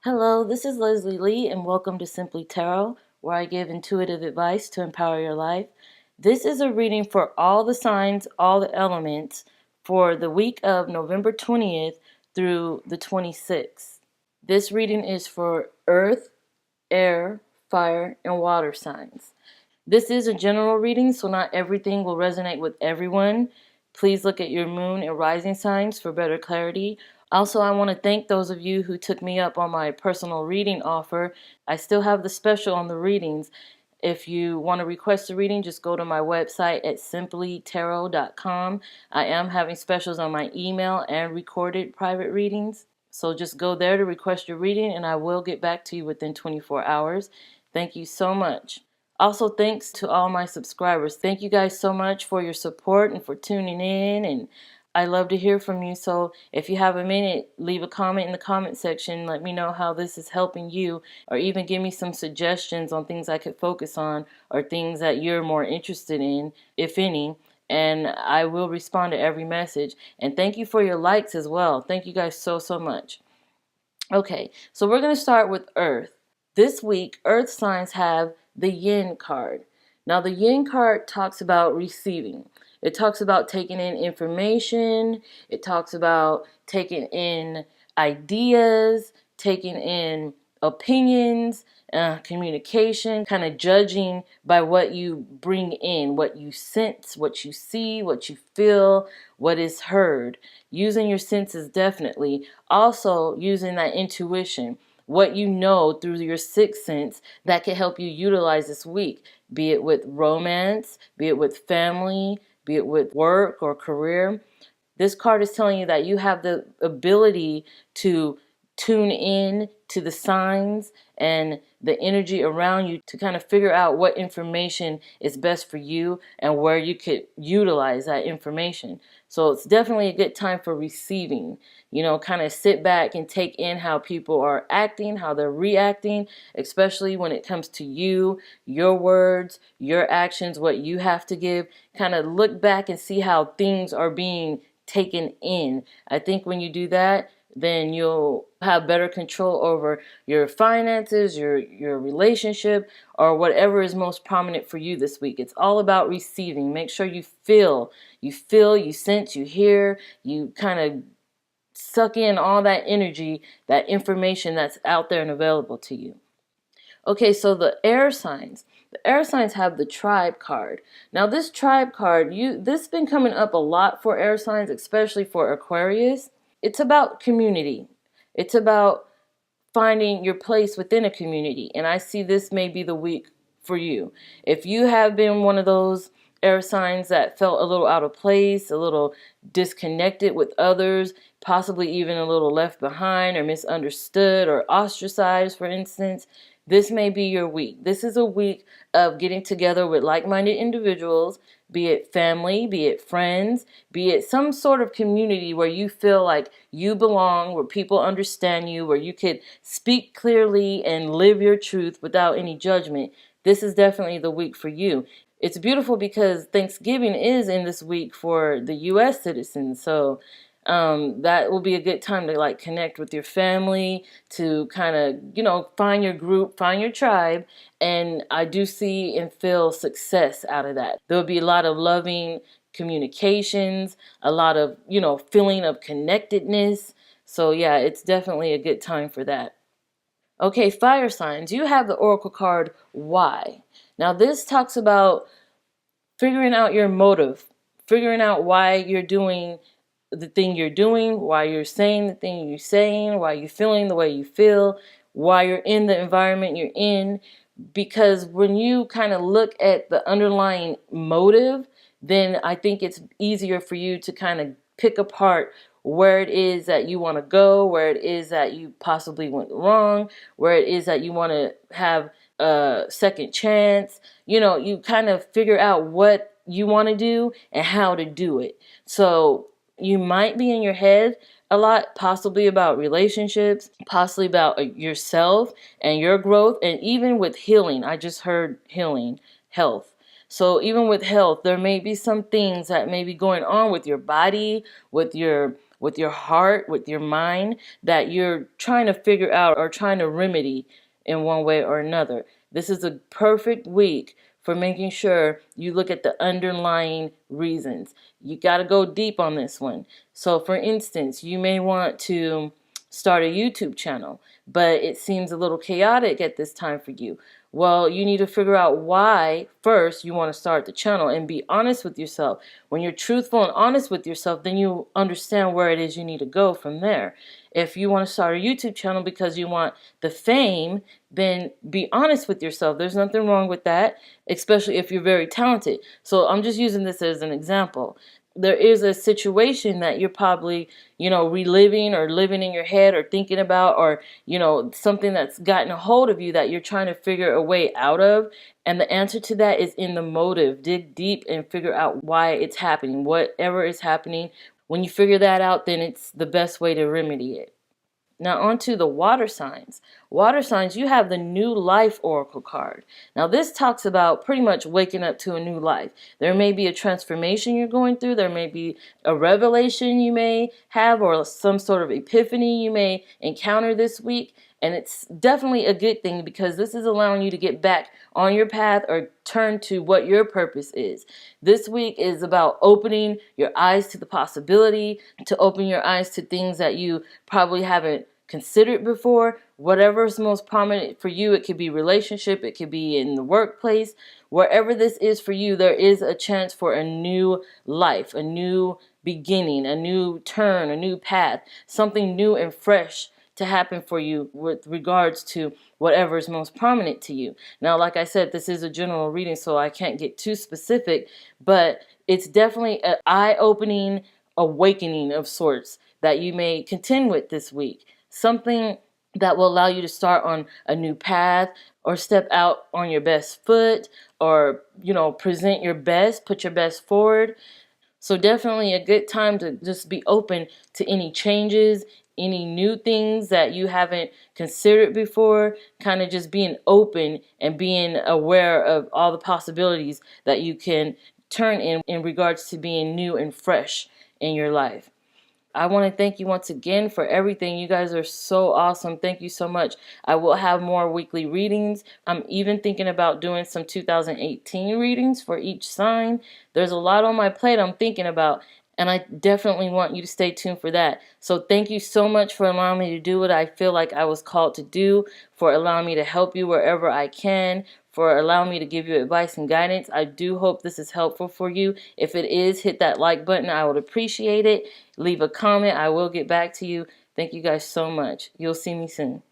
Hello, this is Leslie Lee, and welcome to Simply Tarot, where I give intuitive advice to empower your life. This is a reading for all the signs, all the elements for the week of November 20th through the 26th. This reading is for earth, air, fire, and water signs. This is a general reading, so not everything will resonate with everyone. Please look at your moon and rising signs for better clarity. Also, I want to thank those of you who took me up on my personal reading offer. I still have the special on the readings. If you want to request a reading, just go to my website at simplytarot.com. I am having specials on my email and recorded private readings. So just go there to request your reading, and I will get back to you within 24 hours. Thank you so much. Also, thanks to all my subscribers. Thank you guys so much for your support and for tuning in, and I love to hear from you. So if you have a minute, leave a comment in the comment section. Let me know how this is helping you, or even give me some suggestions on things I could focus on or things that you're more interested in, if any. And I will respond to every message. And thank you for your likes as well. Thank you guys so much. Okay, so we're going to start with Earth. This week, Earth signs have the Yin card. Now, the Yin card talks about receiving. It talks about taking in information. It talks about taking in ideas, taking in opinions, communication, kind of judging by what you bring in, what you sense, what you see, what you feel, what is heard. Using your senses, definitely. Also, using that intuition, what you know through your sixth sense that can help you utilize this week, be it with romance, be it with family, be it with work or career. This card is telling you that you have the ability to tune in to the signs and the energy around you to kind of figure out what information is best for you and where you could utilize that information. So it's definitely a good time for receiving. You know, kind of sit back and take in how people are acting, how they're reacting, especially when it comes to you, your words, your actions, what you have to give. Kind of look back and see how things are being taken in. I think when you do that, then you'll have better control over your finances, your relationship, or whatever is most prominent for you this week. It's all about receiving. Make sure you feel, you sense, you hear, you kind of suck in all that energy, that information that's out there and available to you. Okay, so the air signs. The air signs have the tribe card. Now this tribe card, this has been coming up a lot for air signs, especially for Aquarius. It's about community. It's about finding your place within a community. And I see this may be the week for you. If you have been one of those air signs that felt a little out of place, a little disconnected with others, possibly even a little left behind or misunderstood or ostracized, for instance, this may be your week. This is a week of getting together with like-minded individuals, be it family, be it friends, be it some sort of community where you feel like you belong, where people understand you, where you could speak clearly and live your truth without any judgment. This is definitely the week for you. It's beautiful because Thanksgiving is in this week for the U.S. citizens, so that will be a good time to like connect with your family, to kind of, find your group, find your tribe. And I do see and feel success out of that. There'll be a lot of loving communications, a lot of, feeling of connectedness. So yeah, it's definitely a good time for that. Okay, fire signs. You have the oracle card Why. Now this talks about figuring out your motive, figuring out why you're doing the thing you're doing, why you're saying the thing you're saying, why you're feeling the way you feel, why you're in the environment you're in. Because when you kind of look at the underlying motive, then I think it's easier for you to kind of pick apart where it is that you want to go, where it is that you possibly went wrong, where it is that you want to have a second chance. You kind of figure out what you want to do and how to do it. So you might be in your head a lot, possibly about relationships, possibly about yourself and your growth, and even with healing. I just heard healing, health. So even with health, there may be some things that may be going on with your body, with your with your heart, with your mind, that you're trying to figure out or trying to remedy in one way or another. This is a perfect week for making sure you look at the underlying reasons. You got to go deep on this one. So for instance, you may want to start a YouTube channel, but it seems a little chaotic at this time for you. Well, you need to figure out why first you want to start the channel and be honest with yourself. When you're truthful and honest with yourself, then you understand where it is you need to go from there. If you want to start a YouTube channel because you want the fame, then be honest with yourself. There's nothing wrong with that, especially if you're very talented. So I'm just using this as an example. There is a situation that you're probably, reliving or living in your head or thinking about, or, something that's gotten a hold of you that you're trying to figure a way out of. And the answer to that is in the motive. Dig deep and figure out why it's happening, whatever is happening. When you figure that out, then it's the best way to remedy it. Now on to the water signs. Water signs, you have the New Life Oracle card. Now this talks about pretty much waking up to a new life. There may be a transformation you're going through. There may be a revelation you may have, or some sort of epiphany you may encounter this week. And it's definitely a good thing, because this is allowing you to get back on your path or turn to what your purpose is. This week is about opening your eyes to the possibility, to open your eyes to things that you probably haven't considered before. Whatever is most prominent for you, it could be relationship, it could be in the workplace. Wherever this is for you, there is a chance for a new life, a new beginning, a new turn, a new path, something new and fresh to happen for you with regards to whatever is most prominent to you. Now, like I said, this is a general reading, so I can't get too specific, but it's definitely an eye-opening awakening of sorts that you may contend with this week. Something that will allow you to start on a new path, or step out on your best foot, or, present your best, put your best forward. So definitely a good time to just be open to any changes, any new things that you haven't considered before, kind of just being open and being aware of all the possibilities that you can turn in regards to being new and fresh in your life. I want to thank you once again for everything. You guys are so awesome. Thank you so much. I will have more weekly readings. I'm even thinking about doing some 2018 readings for each sign. There's a lot on my plate I'm thinking about, and I definitely want you to stay tuned for that. So thank you so much for allowing me to do what I feel like I was called to do, for allowing me to help you wherever I can, for allowing me to give you advice and guidance. I do hope this is helpful for you. If it is, hit that like button. I would appreciate it. Leave a comment. I will get back to you. Thank you guys so much. You'll see me soon.